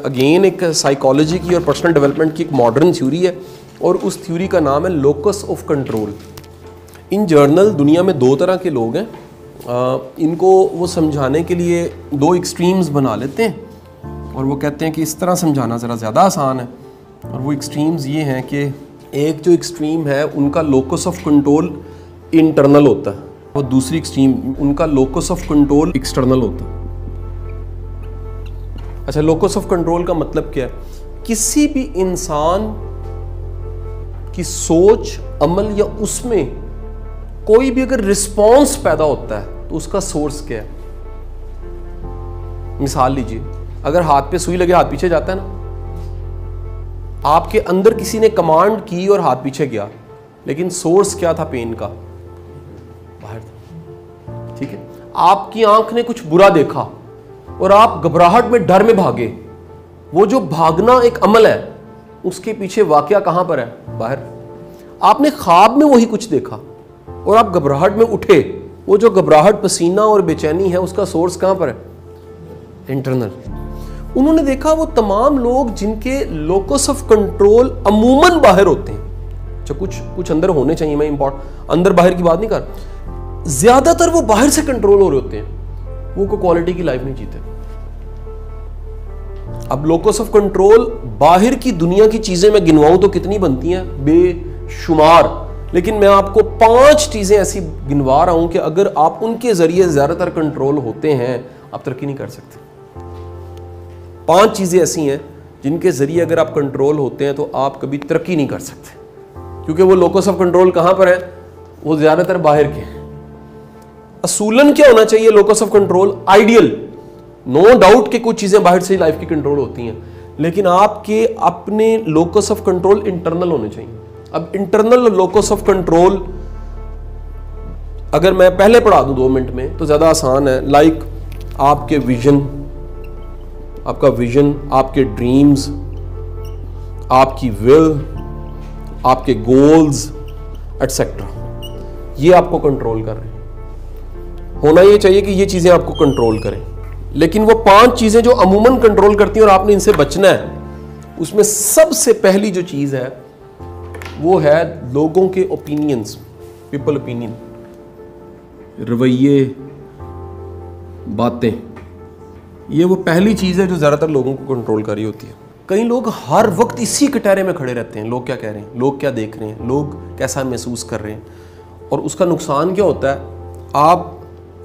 Again एक psychology की और पर्सनल डेवलपमेंट की एक मॉडर्न थ्योरी है और उस थ्योरी का नाम है locus of control. In journal दुनिया में दो तरह के लोग हैं, इनको वो समझाने के लिए दो एक्सट्रीम्स बना लेते हैं और वो कहते हैं कि इस तरह समझाना ज़रा ज़्यादा आसान है। और वो एक्सट्रीम्स ये हैं कि एक जो एक्सट्रीम है उनका लोकस ऑफ कंट्रोल इंटरनल होता है और दूसरी एक्सट्रीम उनका लोकस ऑफ कंट्रोल एक्सटर्नल होता है। अच्छा, लोकस ऑफ कंट्रोल का मतलब क्या है? किसी भी इंसान की सोच, अमल या उसमें कोई भी अगर रिस्पॉन्स पैदा होता है तो उसका सोर्स क्या है? मिसाल लीजिए, अगर हाथ पे सुई लगे हाथ पीछे जाता है ना, आपके अंदर किसी ने कमांड की और हाथ पीछे गया, लेकिन सोर्स क्या था पेन का? बाहर था। ठीक है, आपकी आंख ने कुछ बुरा देखा और आप घबराहट में, डर में भागे। वो जो भागना एक अमल है, उसके पीछे वाकया कहां पर है? बाहर। आपने ख्वाब में वही कुछ देखा और आप घबराहट में उठे। वो जो घबराहट, पसीना और बेचैनी है, उसका सोर्स कहां पर है? इंटरनल। उन्होंने देखा वो तमाम लोग जिनके लोकस ऑफ कंट्रोल अमूमन बाहर होते हैं, जो कुछ अंदर होने चाहिए, मैं अंदर बाहर की बात नहीं कर, ज्यादातर वो बाहर से कंट्रोल हो रहे होते हैं, वो को क्वालिटी की लाइफ नहीं जीते। अब लोकस ऑफ कंट्रोल बाहर की दुनिया की चीजें मैं गिनवाऊं तो कितनी बनती हैं? बेशुमार। लेकिन मैं आपको 5 चीजें ऐसी गिनवा रहा हूं कि अगर आप उनके जरिए ज्यादातर कंट्रोल होते हैं, आप तरक्की नहीं कर सकते। 5 चीजें ऐसी हैं जिनके जरिए अगर आप कंट्रोल होते हैं तो आप कभी तरक्की नहीं कर सकते, क्योंकि वो लोकस ऑफ कंट्रोल कहां पर है? वो ज्यादातर बाहर के हैं। असूलन क्या होना चाहिए locus of control? Ideal, no doubt कि कुछ चीजें बाहर से लाइफ की कंट्रोल होती हैं, लेकिन आपके अपने लोकस ऑफ कंट्रोल इंटरनल होने चाहिए। अब इंटरनल लोकस ऑफ कंट्रोल अगर मैं पहले पढ़ा दूं 2 मिनट में तो ज्यादा आसान है। लाइक आपके विजन, आपका विजन, आपके ड्रीम्स, आपकी विल, आपके गोल्स एटसेट्रा, ये आपको कंट्रोल कर रहे हैं। होना ये चाहिए कि ये चीजें आपको कंट्रोल करें, लेकिन वो 5 चीजें जो अमूमन कंट्रोल करती हैं और आपने इनसे बचना है, उसमें सबसे पहली जो चीज है वो है लोगों के ओपिनियंस, पीपल ओपिनियन, रवैये, बातें। ये वो पहली चीज है जो ज्यादातर लोगों को कंट्रोल कर रही होती है। कई लोग हर वक्त इसी कटहरे में खड़े रहते हैं, लोग क्या कह रहे हैं, लोग क्या देख रहे हैं, लोग कैसा महसूस कर रहे हैं। और उसका नुकसान क्या होता है? आप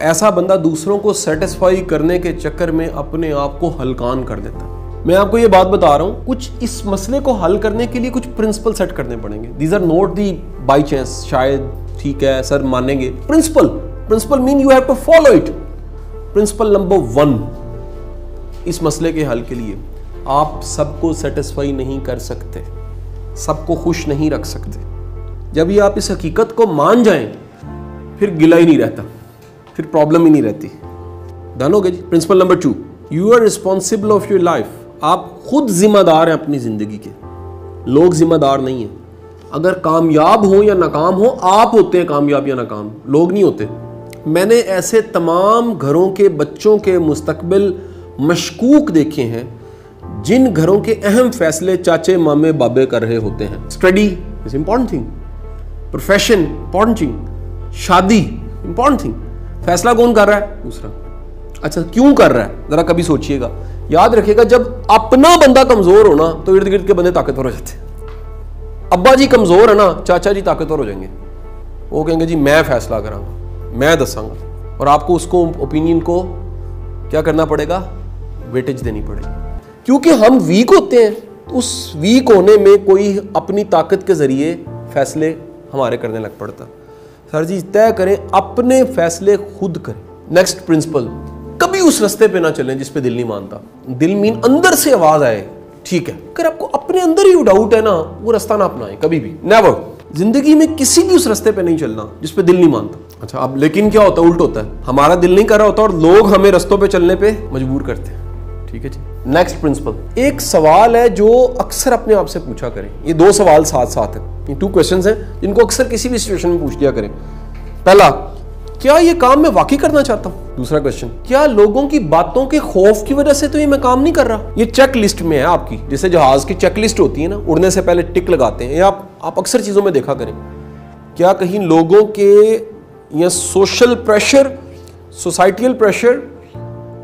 ऐसा बंदा दूसरों को सेटिस्फाई करने के चक्कर में अपने आप को हलकान कर देता है। मैं आपको ये बात बता रहा हूं, कुछ इस मसले को हल करने के लिए कुछ प्रिंसिपल सेट करने पड़ेंगे। These are not the by chance, शायद ठीक है सर मानेंगे। Principle mean you have to follow it. Principle number 1, इस मसले के हल के लिए आप सबको सेटिस्फाई नहीं कर सकते, सबको खुश नहीं रख सकते। जब ये आप इस हकीकत को मान जाएं, फिर गिला ही नहीं रहता, फिर प्रॉब्लम ही नहीं रहती। डन हो गया जी। Principle number 2, you are responsible of your life. आप खुद जिम्मेदार हैं अपनी जिंदगी के, लोग जिम्मेदार नहीं है। अगर कामयाब हो या नाकाम हो, आप होते हैं कामयाब या नाकाम, लोग नहीं होते। मैंने ऐसे तमाम घरों के बच्चों के मुस्तकबिल मशकूक देखे हैं जिन घरों के अहम फैसले चाचे मामे बाबे कर रहे होते हैं। Study is important thing, profession important thing, शादी इंपॉर्टेंट थिंग। फैसला कौन कर रहा है? दूसरा। अच्छा, क्यों कर रहा है? जरा कभी सोचिएगा। याद रखिएगा, जब अपना बंदा कमजोर हो ना तो इर्द गिर्द के बंदे ताकतवर हो जाते हैं। अब्बा जी कमजोर है ना, चाचा जी ताकतवर हो जाएंगे। वो कहेंगे जी मैं फैसला करांगा, मैं दसांगा, और आपको उसको ओपिनियन को क्या करना पड़ेगा? वेटेज देनी पड़ेगी। क्योंकि हम वीक होते हैं, उस वीक होने में कोई अपनी ताकत के जरिए फैसले हमारे करने लग पड़ता। सर जी तय करें, अपने फैसले खुद करें। नेक्स्ट प्रिंसिपल, कभी उस रास्ते पे ना चलें जिस पे दिल नहीं मानता। दिल मीन अंदर से आवाज आए, ठीक है, अगर आपको अपने अंदर ही डाउट है ना, वो रास्ता ना अपनाएं कभी भी, नेवर। जिंदगी में किसी भी उस रास्ते पे नहीं चलना जिस पे दिल नहीं मानता। अच्छा, अब लेकिन क्या होता है? उल्ट होता है, हमारा दिल नहीं कर रहा होता और लोग हमें रास्तों पे चलने पे मजबूर करते हैं। ठीक है जी। नेक्स्ट प्रिंसिपल, एक सवाल है जो अक्सर अपने आप से पूछा करें। ये 2 सवाल साथ साथ हैं, ये 2 क्वेश्चंस हैं जिनको अक्सर किसी भी सिचुएशन में पूछ लिया करें। पहला, क्या ये काम मैं वाकई करना चाहता हूं? दूसरा क्वेश्चन, क्या लोगों की बातों के खौफ की वजह से तो ये मैं काम नहीं कर रहा? ये चेक लिस्ट में है आपकी, जैसे जहाज की चेक लिस्ट होती है ना, उड़ने से पहले टिक लगाते हैं, आप अक्सर चीजों में देखा करें। क्या कहीं लोगों के या सोशल प्रेशर, सोसाइटियल प्रेशर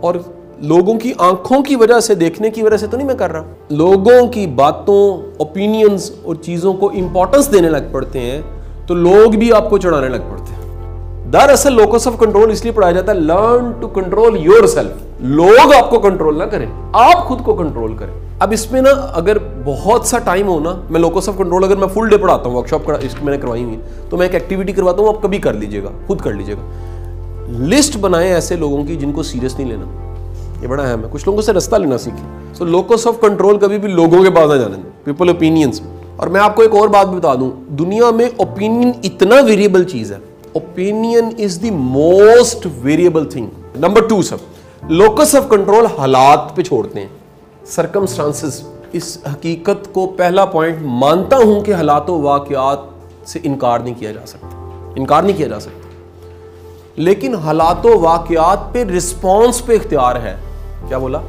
और लोगों की आंखों की वजह से, देखने की वजह से तो नहीं मैं कर रहा? लोगों की बातों, ओपिनियंस और चीजों को इंपॉर्टेंस देने लग पड़ते हैं तो लोग भी आपको चढ़ाने लग पड़ते हैं। दरअसल लोकस ऑफ कंट्रोल इसलिए पढ़ाया जाता है, लर्न टू कंट्रोल योरसेल्फ। लोग आपको कंट्रोल ना करें, आप खुद को कंट्रोल करें। अब इसमें ना अगर बहुत सा टाइम हो ना, मैं लोकस ऑफ कंट्रोल अगर मैं फुल डे पढ़ाता हूँ, वर्कशॉप इसकी मैंने करवाई हुई है, तो मैं एक एक्टिविटी करवाता हूँ, आप कभी कर लीजिएगा, खुद कर लीजिएगा। लिस्ट बनाए ऐसे लोगों की जिनको सीरियस नहीं लेना, ये बड़ा अहम है। कुछ लोगों से रास्ता लेना सीखें। सो लोकस ऑफ कंट्रोल कभी भी लोगों के पास ना जाने दें, पीपल ओपिनियंस। और मैं आपको एक और बात बता दूं, दुनिया में ओपिनियन इतना वेरिएबल चीज है, opinion is the most variable thing. Number 2 सब लोकस ऑफ कंट्रोल हालात पे छोड़ते हैं, सर्कमस्टांसेस। इस हकीकत को पहला पॉइंट मानता हूं कि हालातों वाकयात से इनकार नहीं किया जा सकता, इनकार नहीं किया जा सकता, लेकिन हालातों वाकयात पे रिस्पॉन्स पे इख्तियार है। क्या बोला?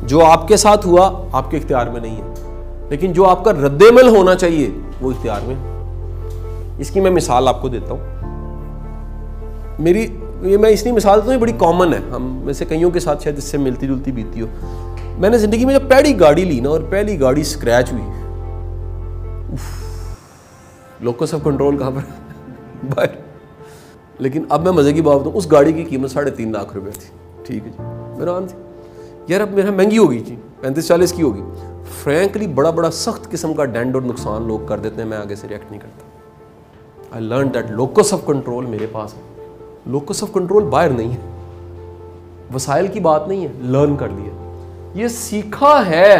जो आपके साथ हुआ आपके इख्तियार में नहीं है, लेकिन जो आपका रद्देमल होना चाहिए वो इख्तियार में। इसकी मैं मिसाल आपको देता हूं। मैं इसलिए मिसाल देता हूं, ये बड़ी कॉमन है, हम में से कईयों के साथ शायद इससे मिलती जुलती बीती हो। मैंने जिंदगी में जब पहली गाड़ी ली ना, और पहली गाड़ी स्क्रैच हुई, लोकस ऑफ कंट्रोल कहां पर बाहर। लेकिन अब मैं मजे की बात बताऊं, उस गाड़ी की कीमत 3.5 लाख रुपए थी। ठीक है जी, मेरा आन थी यार, अब मेरा महंगी हो गई थी, 35-40 की होगी। फ्रैंकली बड़ा बड़ा सख्त किस्म का डेंट और नुकसान लोग कर देते हैं, मैं आगे से रिएक्ट नहीं करता। I learn that locus of control मेरे पास है। लोकस ऑफ कंट्रोल बाहर नहीं है, वसाइल की बात नहीं है, लर्न कर लिया। ये सीखा है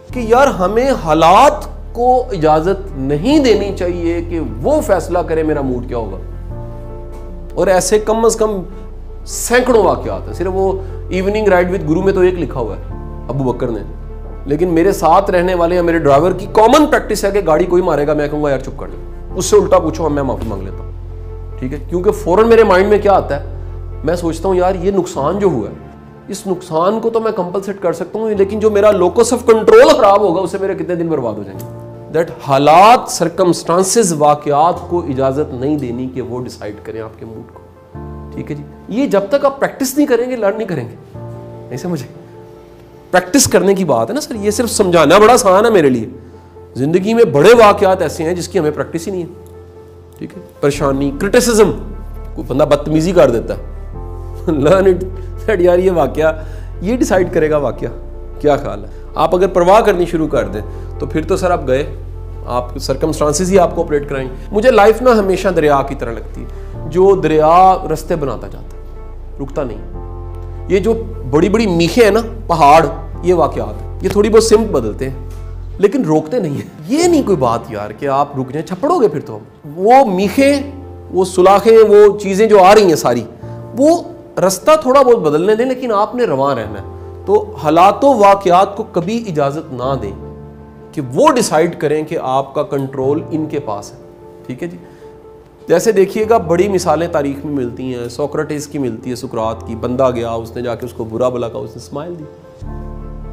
कि यार हमें हालात को इजाजत नहीं देनी चाहिए कि वो फैसला करे मेरा मूड क्या होगा। और ऐसे कम से कम सैकड़ों वाकयात हैं। सिर्फ वो इवनिंग राइड विद गुरु में तो एक लिखा हुआ है अबू बकर ने, लेकिन मेरे साथ रहने वाले या मेरे ड्राइवर की कॉमन प्रैक्टिस है कि गाड़ी कोई मारेगा मैं कहूंगा यार चुप कर ले, उससे उल्टा पूछो मैं माफी मांग लेता हूँ। ठीक है, क्योंकि फौरन मेरे माइंड में क्या आता है, मैं सोचता हूँ यार ये नुकसान जो हुआ है, इस नुकसान को तो मैं कंपलसेट कर सकता हूँ, लेकिन जो मेरा लोकस ऑफ कंट्रोल खराब होगा उससे मेरे कितने दिन बर्बाद हो जाएंगे। दैट हालात, सर्कमस्टांसेस, वाकयात को इजाजत नहीं देनी कि वो डिसाइड करें आपके मूड को। ठीक है जी, ये जब तक आप प्रैक्टिस नहीं करेंगे लर्न नहीं करेंगे। नहीं समझे? प्रैक्टिस करने की बात है ना सर, ये सिर्फ समझाना बड़ा आसान है मेरे लिए। जिंदगी में बड़े वाकयात ऐसे हैं जिसकी हमें प्रैक्टिस ही नहीं है। ठीक है, परेशानी, क्रिटिसिज्म, कोई बंदा बदतमीजी कर देता है, लर्न इट दैट यार ये वाकया ये डिसाइड करेगा वाकया क्या ख्याल है। आप अगर परवाह करनी शुरू कर दें तो फिर तो सर आप गए, आप सर्कमस्टांसेस ही आपको ऑपरेट कराएंगे। मुझे लाइफ ना हमेशा दरिया की तरह लगती है, जो दरिया रास्ते बनाता जाता है, रुकता नहीं। ये जो बड़ी बड़ी मीखें हैं ना, पहाड़, ये वाकयात, ये थोड़ी बहुत सिमत बदलते हैं लेकिन रोकते नहीं है। ये नहीं कोई बात यार कि आप रुक जाए, छपड़ोगे फिर तो। वो मीखें, वो सुलाखें, वो चीजें जो आ रही हैं सारी, वो रास्ता थोड़ा बहुत बदलने दें, लेकिन आपने रवां रहना है। तो हालातों वाकयात को कभी इजाजत ना दें कि वो डिसाइड करें कि आपका कंट्रोल इनके पास है। ठीक है जी, जैसे देखिएगा बड़ी मिसालें तारीख में मिलती हैं। सोक्रेटिस की मिलती है, सुकरात की। बंदा गया, उसने जाके उसको बुरा भला कहा, उसने स्माइल दी,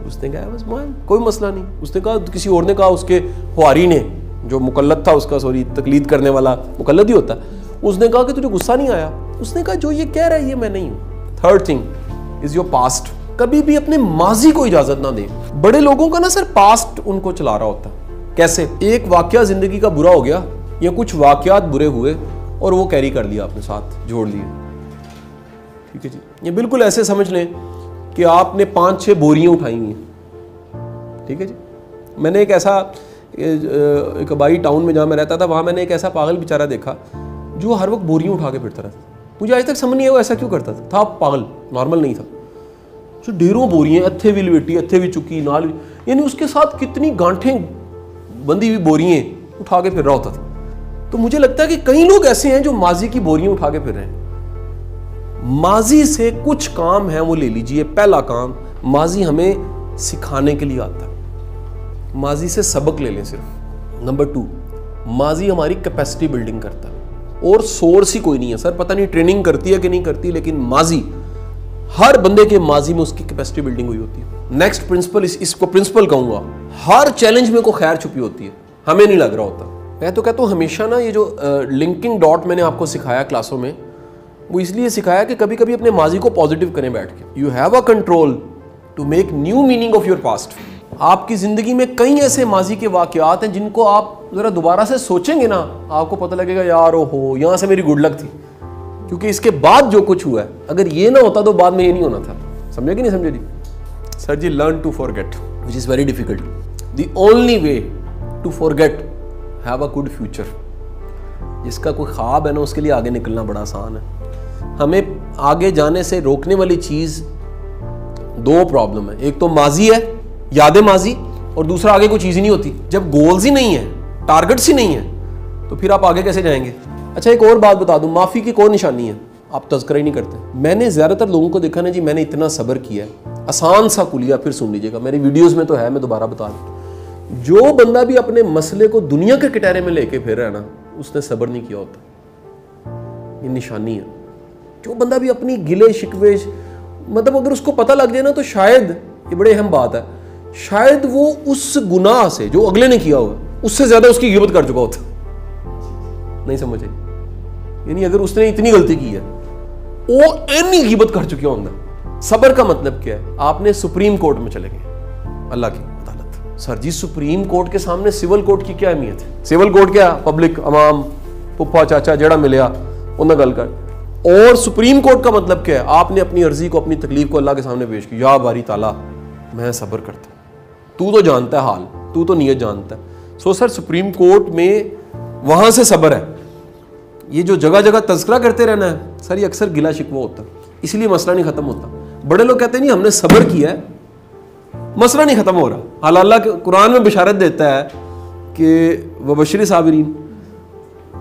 उसने कहा बस स्माइल, कोई मसला नहीं। उसने कहा, किसी और ने कहा, उसके हुआरी ने, जो मुकल्लद था उसका, सॉरी तकलीद करने वाला मुकल्लद ही होता, उसने कहा कि तुझे गुस्सा नहीं आया? उसने कहा जो ये कह रहा है ये मैं नहीं हूं। Third thing is your past. कभी भी अपने माजी को इजाजत ना दें। बड़े लोगों का ना सर पास्ट उनको चला रहा होता है। कैसे? एक वाकया जिंदगी का बुरा हो गया या कुछ वाकयात बुरे हुए और वो कैरी कर लिया, अपने साथ जोड़ लिए। ठीक है जी, ये बिल्कुल ऐसे समझ लें कि आपने 5-6 बोरियां उठाई हुई हैं। ठीक है जी, मैंने एक ऐसा एक बाई टाउन में जहाँ मैं रहता था, वहाँ मैंने एक ऐसा पागल बेचारा देखा जो हर वक्त बोरियां उठा के फिरता रहता। मुझे आज तक समझ नहीं आया वो ऐसा क्यों करता था पागल, नॉर्मल नहीं था। जो ढेरों बोरियां, अत्थे भी लपेटी, अत्थे भी चुकी, नाल, यानी उसके साथ कितनी गांठें बंधी हुई बोरियां उठा के फिर रहा होता था। तो मुझे लगता है कि कई लोग ऐसे हैं जो माजी की बोरियां उठा के फिर रहे हैं। माजी से कुछ काम है वो ले लीजिए। पहला काम, माजी हमें सिखाने के लिए आता है, माजी से सबक ले लें सिर्फ। नंबर 2, माजी हमारी कैपेसिटी बिल्डिंग करता है। और सोर्स ही कोई नहीं है। सर पता नहीं ट्रेनिंग करती है कि नहीं करती, लेकिन माजी, हर बंदे के माजी में उसकी कैपेसिटी बिल्डिंग हुई होती है। नेक्स्ट प्रिंसिपल, इसको प्रिंसिपल कहूंगा, हर चैलेंज में को खैर छुपी होती है, हमें नहीं लग रहा होता। मैं तो कहता हूँ हमेशा ना, ये जो लिंकिंग डॉट मैंने आपको सिखाया क्लासों में, वो इसलिए सिखाया कि कभी कभी अपने माजी को पॉजिटिव करें बैठ के। You have a control to make new meaning of your past. आपकी जिंदगी में कई ऐसे माजी के वाकयात हैं जिनको आप जरा दोबारा से सोचेंगे ना, आपको पता लगेगा यार ओहो, यहाँ से मेरी गुड लक थी, क्योंकि इसके बाद जो कुछ हुआ है, अगर ये ना होता तो बाद में ये नहीं होना था। समझे कि नहीं समझे जी? सर जी, learn to forget which is very difficult. The only way to forget, have a good future. जिसका कोई ख्वाब है ना, उसके लिए आगे निकलना बड़ा आसान है। हमें आगे जाने से रोकने वाली चीज दो प्रॉब्लम है, एक तो माजी है, यादें माजी, और दूसरा आगे कोई चीज ही नहीं होती। जब गोल्स ही नहीं है, टारगेट्स ही नहीं है, तो फिर आप आगे कैसे जाएंगे? अच्छा, एक और बात बता दूं, माफी की कोई निशानी है, आप तज़किरा ही नहीं करते। मैंने ज्यादातर लोगों को देखा ना जी, मैंने इतना सब्र किया है, आसान सा कुलिया, फिर सुन लीजिएगा, मेरी वीडियोस में तो है, मैं दोबारा बता दूं। जो बंदा भी अपने मसले को दुनिया के कटहरे में लेके फिर रहा है ना, उसने सब्र नहीं किया होता। ये निशानी है। जो बंदा भी अपनी गिले शिकवे, मतलब अगर उसको पता लग जाए ना, तो शायद, ये बड़ी अहम बात है, शायद वो उस गुनाह से जो अगले ने किया हुआ उससे ज्यादा उसकी गिबत कर चुका होता। नहीं समझे? यानी अगर उसने इतनी गलती की है, वो एनी गिबत कर चुकी होगा। सब्र का मतलब क्या है? आपने सुप्रीम कोर्ट में चले गए, अल्लाह की अदालत। सर जी, सुप्रीम कोर्ट के सामने सिविल कोर्ट की क्या अहमियत है? सिविल कोर्ट क्या, पब्लिक, अवाम, पुप्पा चाचा जेड़ा मिलया उन्हें गल कर। और सुप्रीम कोर्ट का मतलब क्या है? आपने अपनी अर्जी को, अपनी तकलीफ को अल्लाह के सामने पेश की, या बारी ताला मैं सब्र करता हूं, तू तो जानता है हाल, तू तो नीयत जानता है। सो सर, सुप्रीम कोर्ट में वहां से सब्र है। ये जो जगह जगह तज़किरा करते रहना है, सर ये अक्सर गिला शिकवा होता है, इसलिए मसला नहीं खत्म होता। बड़े लोग कहते हैं नहीं हमने सब्र किया है, मसला नहीं खत्म हो रहा। हाल अल्लाह कुरान में बिशारत देता है कि वबशिर साबिरीन,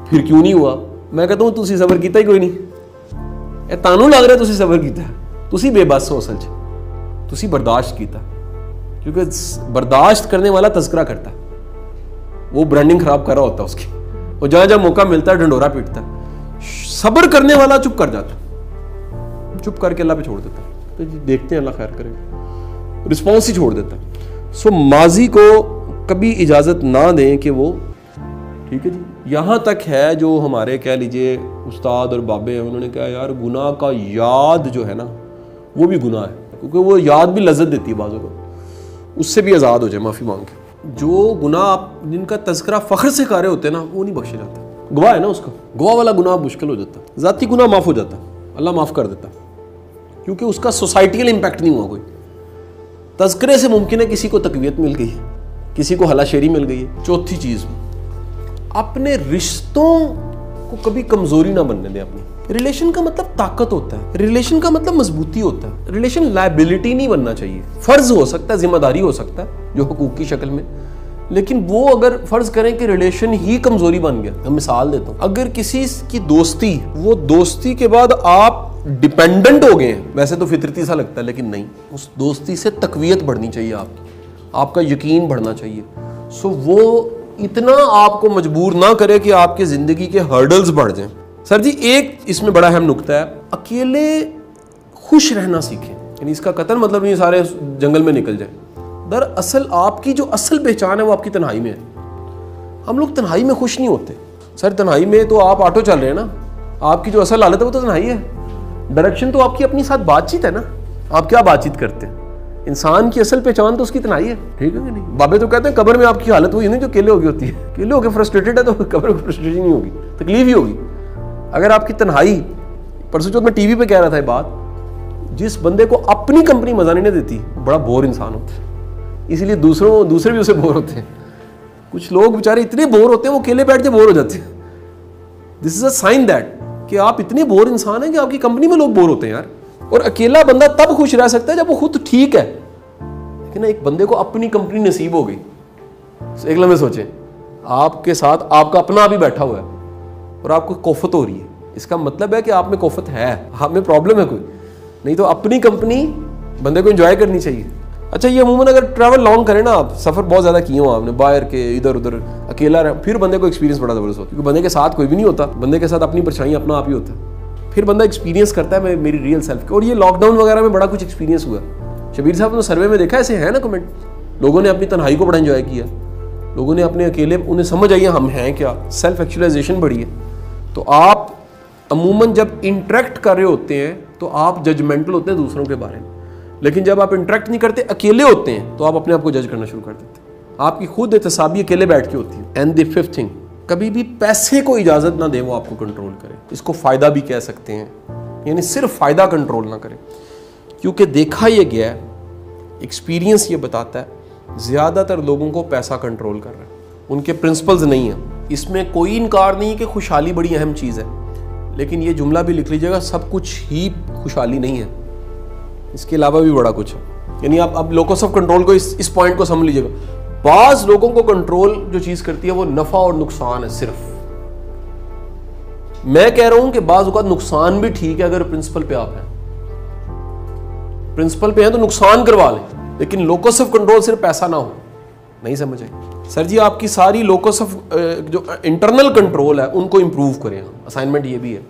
फिर क्यों नहीं हुआ? मैं कहता हूँ तुसी सब्र किया ही कोई नहीं, ए तानू लग रहा तुसी सब्र किया, तुसी बेबस हो, असल च तुसी बर्दाश्त किया, क्योंकि बर्दाश्त करने वाला तज़किरा करता है, वो ब्रांडिंग खराब कर रहा होता है उसकी, और जहां जहां मौका मिलता है ढंडोरा पीटता है। सब्र करने वाला चुप कर जाता है, चुप करके अल्लाह पे छोड़ देता है। तो जी देखते हैं, अल्लाह खैर करेगा, रिस्पॉन्स ही छोड़ देता है। सो माजी को कभी इजाजत ना दें कि वो, ठीक है जी। यहाँ तक है जो हमारे कह लीजिए उस्ताद और बाबे हैं, उन्होंने कहा यार गुनाह का याद जो है ना, वो भी गुनाह है, क्योंकि वो याद भी लज्जत देती है बाज़ों को, उससे भी आज़ाद हो जाए माफ़ी मांग के। जो गुनाह आप जिनका तज़किरा फ़ख्र से कर रहे होते हैं ना, वो नहीं बख्शे जाता। गवाह है ना, उसका गवाह वाला गुनाह मुश्किल हो जाता है, ज़ाती गुनाह माफ़ हो जाता, अल्लाह माफ़ कर देता, क्योंकि उसका सोसाइटियल इम्पैक्ट नहीं हुआ कोई। तज़किरे से मुमकिन है किसी को तकवीयत मिल गई है, किसी को हलाशेरी मिल गई है। चौथी चीज़, अपने रिश्तों को कभी कमज़ोरी ना बनने दें अपनी। रिलेशन का मतलब ताकत होता है, रिलेशन का मतलब मजबूती होता है। रिलेशन लायबिलिटी नहीं बनना चाहिए। फर्ज हो सकता है, जिम्मेदारी हो सकता है जो हुकूक की शक्ल में, लेकिन वो अगर फर्ज करें कि रिलेशन ही कमजोरी बन गया। मैं मिसाल देता हूं, अगर किसी की दोस्ती, वो दोस्ती के बाद आप डिपेंडेंट हो गए हैं, वैसे तो फितरती सा लगता है, लेकिन नहीं, उस दोस्ती से तकवीयत बढ़नी चाहिए आपकी, आपका यकीन बढ़ना चाहिए। सो वो इतना आपको मजबूर ना करे कि आपके जिंदगी के हर्डल्स बढ़ जाएं। सर जी, एक इसमें बड़ा अहम नुक्ता है, अकेले खुश रहना सीखें। यानी इसका कतन मतलब नहीं सारे जंगल में निकल जाए। दरअसल आपकी जो असल पहचान है वो आपकी तन्हाई में है। हम लोग तन्हाई में खुश नहीं होते। सर तन्हाई में तो आप ऑटो चल रहे हैं ना, आपकी जो असल हालत है वो तो तन्हाई है। डायरेक्शन तो आपकी अपनी साथ बातचीत है ना, आप क्या बातचीत करते हैं। इंसान की असल पहचान तो उसकी तन्हाई है, ठीक है कि नहीं। बाबे तो कहते हैं कब्र में आपकी हालत वही नहीं जो केले होगी होती है। केले होकर फ्रस्ट्रेटेड है तो कब्र में फ्रस्ट्रेशन नहीं होगी, तकलीफ ही होगी। अगर आपकी तन्हाई, परसों चौथ मैं टीवी पे कह रहा था ये बात, जिस बंदे को अपनी कंपनी मजा नहीं देती बड़ा बोर इंसान होता है, इसलिए दूसरे भी उसे बोर होते हैं। कुछ लोग बेचारे इतने बोर होते हैं वो अकेले बैठ के बोर हो जाते हैं। This is a sign that कि आप इतने बोर इंसान हैं कि आपकी कंपनी में लोग बोर होते हैं यार। और अकेला बंदा तब खुश रह सकता है जब वो खुद ठीक है, लेकिन एक बंदे को अपनी कंपनी नसीब हो गई। एक लम्हे सोचें, आपके साथ आपका अपना भी बैठा हुआ है और आपको कोफत हो रही है, इसका मतलब है कि आप में कोफत है, आप में प्रॉब्लम है कोई। नहीं तो अपनी कंपनी बंदे को एंजॉय करनी चाहिए। अच्छा, ये अमूमन अगर ट्रैवल लॉन्ग करें ना, आप सफ़र बहुत ज़्यादा किए हो आपने, बाहर के इधर उधर अकेला रहे, फिर बंदे को एक्सपीरियंस बड़ा ज़बरदस्त होता है, क्योंकि बंदे के साथ कोई भी नहीं होता, बंदे के साथ अपनी परछाई अपना आप ही होता है, फिर बंदा एक्सपीरियंस करता है मेरी रियल सेल्फ की। और ये लॉकडाउन वगैरह में बड़ा कुछ एक्सपीरियंस हुआ। शबीर साहब ने सर्वे में देखा ऐसे है ना कमेंट, लोगों ने अपनी तन्हाई को बड़ा एंजॉय किया, लोगों ने अपने अकेले, उन्हें समझ आई हम हैं क्या, सेल्फ एक्चुअलाइजेशन बढ़ी है। तो आप अमूमन जब इंटरेक्ट कर रहे होते हैं तो आप जजमेंटल होते हैं दूसरों के बारे में, लेकिन जब आप इंटरेक्ट नहीं करते, अकेले होते हैं, तो आप अपने आप को जज करना शुरू कर देते हैं। आपकी खुद एहतसाबी अकेले बैठ के होती है। एंड द फिफ्थ थिंग, कभी भी पैसे को इजाज़त ना दें वो आपको कंट्रोल करे। इसको फ़ायदा भी कह सकते हैं, यानी सिर्फ फ़ायदा कंट्रोल ना करें, क्योंकि देखा यह गया है, एक्सपीरियंस ये बताता है ज़्यादातर लोगों को पैसा कंट्रोल कर रहा है, उनके प्रिंसिपल्स नहीं है। इसमें कोई इनकार नहीं कि खुशहाली बड़ी अहम चीज़ है, लेकिन ये जुमला भी लिख लीजिएगा, सब कुछ ही खुशहाली नहीं है, इसके अलावा भी बड़ा कुछ है। यानी आप अब लोकस ऑफ कंट्रोल को इस पॉइंट को समझ लीजिएगा। बाज़ लोगों को कंट्रोल जो चीज़ करती है वो नफ़ा और नुकसान है सिर्फ। मैं कह रहा हूं कि बाज़ औक़ात नुकसान भी ठीक है अगर प्रिंसिपल पे आप हैं, प्रिंसिपल पे हैं तो नुकसान करवा लें, लेकिन लोकस ऑफ कंट्रोल सिर्फ पैसा ना हो। नहीं समझ आई सर जी? आपकी सारी लोकस ऑफ जो इंटरनल कंट्रोल है उनको इंप्रूव करें। असाइनमेंट ये भी है,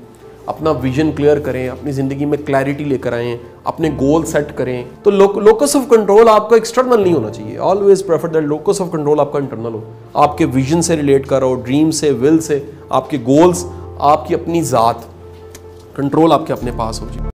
अपना विजन क्लियर करें, अपनी ज़िंदगी में क्लैरिटी लेकर आएँ, अपने गोल सेट करें। तो लोकस ऑफ कंट्रोल आपका एक्सटर्नल नहीं होना चाहिए। Always prefer that locus of control आपका इंटरनल हो, आपके विजन से रिलेट कर रहा हो, ड्रीम से, विल से, आपके गोल्स, आपकी अपनी ज़ात, कंट्रोल आपके अपने पास हो जाए।